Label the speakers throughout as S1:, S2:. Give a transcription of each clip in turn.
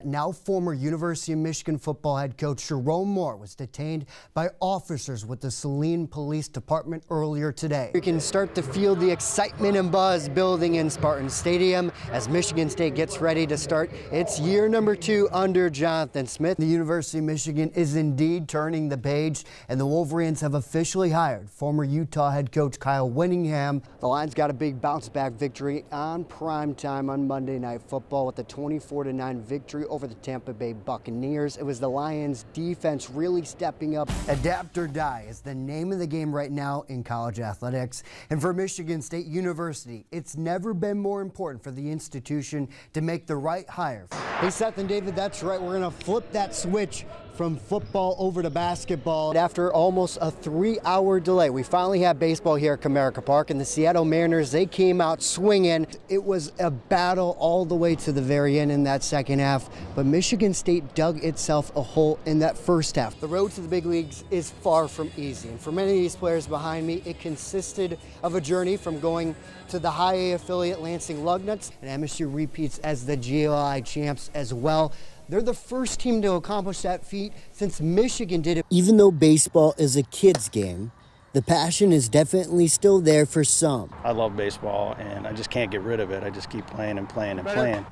S1: Now former University of Michigan football head coach Jerome Moore was detained by officers with the Saline Police Department earlier today. You can start to feel the excitement and buzz building in Spartan Stadium as Michigan State gets ready to start its year number 2 under Jonathan Smith. The University of Michigan is indeed turning the page, and the Wolverines have officially hired former Utah head coach Kyle Whittingham. The Lions got a big bounce-back victory on primetime on Monday Night Football with a 24-9 victory over the Tampa Bay Buccaneers. It was the Lions defense really stepping up. Adapt or die is the name of the game right now in college athletics. And for Michigan State University, it's never been more important for the institution to make the right hire. Hey, Seth and David, that's right. We're going to flip that switch from football over to basketball. After almost a 3-hour delay, we finally had baseball here at Comerica Park, and the Seattle Mariners, they came out swinging. It was a battle all the way to the very end in that second half, but Michigan State dug itself a hole in that first half. The road to the big leagues is far from easy, and for many of these players behind me, it consisted of a journey from going to the high A affiliate Lansing Lugnuts, and MSU repeats as the GLI champs as well. They're the first team to accomplish that feat since Michigan did it. Even though baseball is a kid's game, the passion is definitely still there for some.
S2: I love baseball, and I just can't get rid of it. I just keep playing and playing and playing.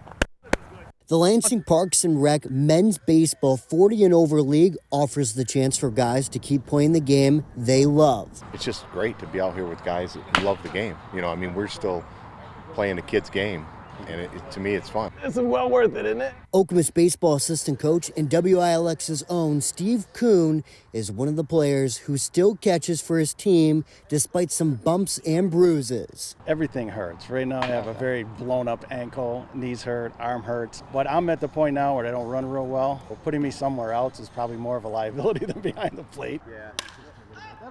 S1: The Lansing Parks and Rec Men's Baseball 40 and Over League offers the chance for guys to keep playing the game they love.
S3: It's just great to be out here with guys that love the game. You know, I mean, we're still playing a kid's game. And to me, it's fun.
S2: It's well worth it, isn't it?
S1: Okemos baseball assistant coach and WILX's own Steve Kuhn is one of the players who still catches for his team despite some bumps and bruises.
S2: Everything hurts. Right now I have a very blown up ankle, knees hurt, arm hurts. But I'm at the point now where I don't run real well. Putting me somewhere else is probably more of a liability than behind the plate. Yeah.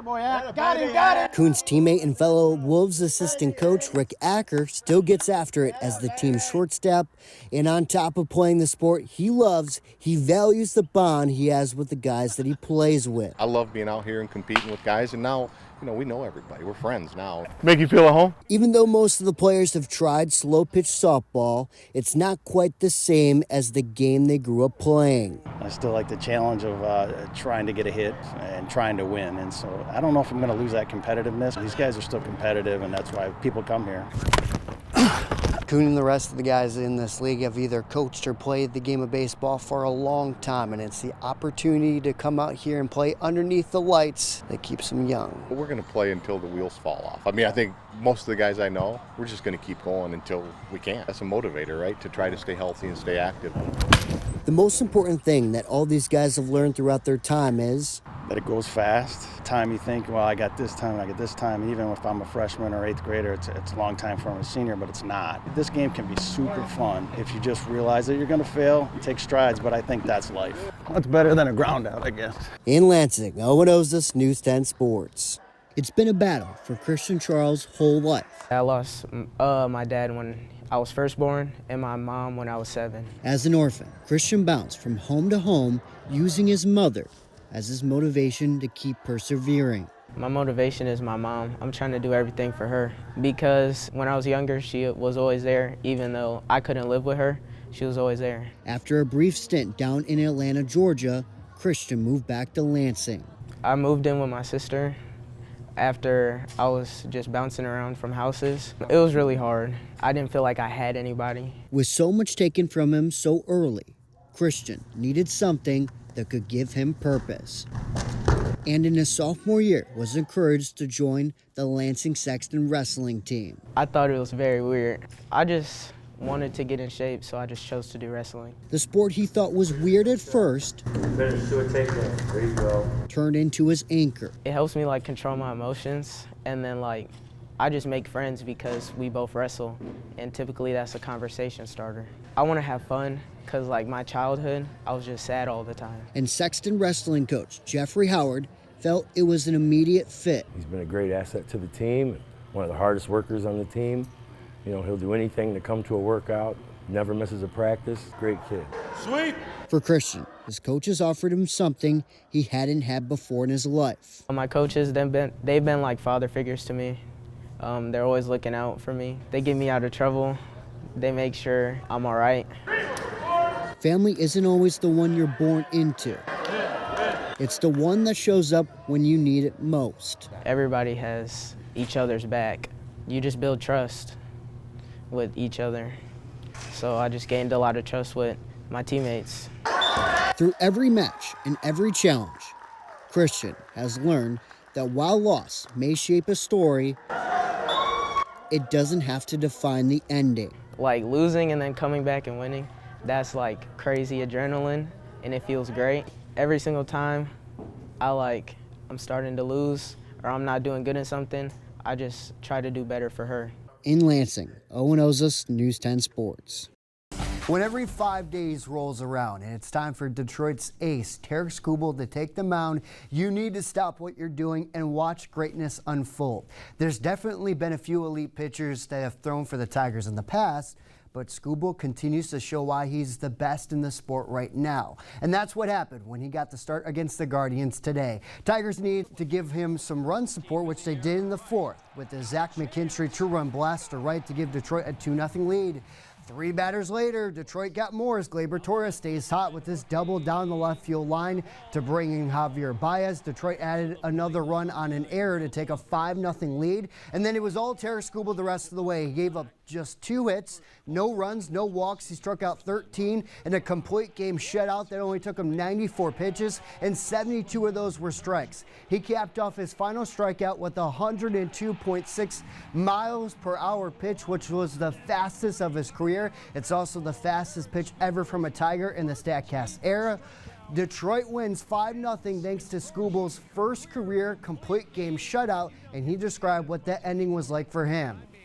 S1: Got it. Kuhn's teammate and fellow Wolves assistant coach Rick Acker still gets after it as the team's shortstop. And on top of playing the sport he loves, he values the bond he has with the guys that he plays with.
S3: I love being out here and competing with guys, and now, you know, we know everybody. We're friends now.
S4: Make you feel at home?
S1: Even though most of the players have tried slow-pitch softball, it's not quite the same as the game they grew up playing.
S2: I still like the challenge of trying to get a hit and trying to win. And so I don't know if I'm going to lose that competitiveness. These guys are still competitive, and that's why people come here. Kuhn and the rest of the guys in this league have either coached or played the game of baseball for a long time, and it's the opportunity to come out here and play underneath the lights that keeps them young.
S3: We're going to play until the wheels fall off. I mean, I think most of the guys I know, we're just going to keep going until we can. That's a motivator, right, to try to stay healthy and stay active.
S1: The most important thing that all these guys have learned throughout their time is
S2: that it goes fast. Time you think, well, I got this time. Even if I'm a freshman or 8th grader, it's a long time for a senior, but it's not. This game can be super fun if you just realize that you're going to fail and take strides, but I think that's life. That's better than a ground out, I guess.
S1: In Lansing, Owen Oszust, News 10 Sports. It's been a battle for Christian Charles' whole life.
S5: I lost my dad when I was first born and my mom when I was 7.
S1: As an orphan, Christian bounced from home to home using his mother as his motivation to keep persevering.
S5: My motivation is my mom. I'm trying to do everything for her because when I was younger, she was always there. Even though I couldn't live with her, she was always there.
S1: After a brief stint down in Atlanta, Georgia, Christian moved back to Lansing.
S5: I moved in with my sister after I was just bouncing around from houses. It was really hard. I didn't feel like I had anybody.
S1: With so much taken from him so early, Christian needed something that could give him purpose. And in his sophomore year was encouraged to join the Lansing Sexton wrestling team.
S5: I thought it was very weird. I just wanted to get in shape, so I just chose to do wrestling.
S1: The sport he thought was weird at first turned into his anchor.
S5: It helps me like control my emotions, and then I just make friends because we both wrestle, and typically that's a conversation starter. I want to have fun because my childhood, I was just sad all the time.
S1: And Sexton wrestling coach Jeffrey Howard felt it was an immediate fit.
S6: He's been a great asset to the team, one of the hardest workers on the team. You know, he'll do anything to come to a workout, never misses a practice. Great kid.
S1: Sweet! For Christian, his coaches offered him something he hadn't had before in his life.
S5: My coaches, they've been like father figures to me. They're always looking out for me. They get me out of trouble. They make sure I'm all right.
S1: Family isn't always the one you're born into. It's the one that shows up when you need it most.
S5: Everybody has each other's back. You just build trust with each other. So I just gained a lot of trust with my teammates.
S1: Through every match and every challenge, Christian has learned that while loss may shape a story, it doesn't have to define the ending.
S5: Like losing and then coming back and winning, that's like crazy adrenaline and it feels great. Every single time I'm starting to lose or I'm not doing good in something, I just try to do better for her.
S1: In Lansing, Owen Oszust, News 10 Sports. When every 5 days rolls around and it's time for Detroit's ace, Tarek Skubal, to take the mound, you need to stop what you're doing and watch greatness unfold. There's definitely been a few elite pitchers that have thrown for the Tigers in the past, but Skubal continues to show why he's the best in the sport right now. And that's what happened when he got the start against the Guardians today. Tigers need to give him some run support, which they did in the fourth, with the Zach McKinstry two-run blast to right to give Detroit a 2-0 lead. 3 batters later, Detroit got more as Gleyber Torres stays hot with this double down the left field line to bring in Javier Baez. Detroit added another run on an error to take a 5-0 lead. And then it was all Tarek Skubal the rest of the way. He gave up just 2 hits, no runs, no walks. He struck out 13 in a complete game shutout that only took him 94 pitches, and 72 of those were strikes. He capped off his final strikeout with a 102.6 miles per hour pitch, which was the fastest of his career. It's also the fastest pitch ever from a Tiger in the StatCast era. Detroit wins 5-0 thanks to Skubal's first career complete game shutout, and he described what that ending was like for him.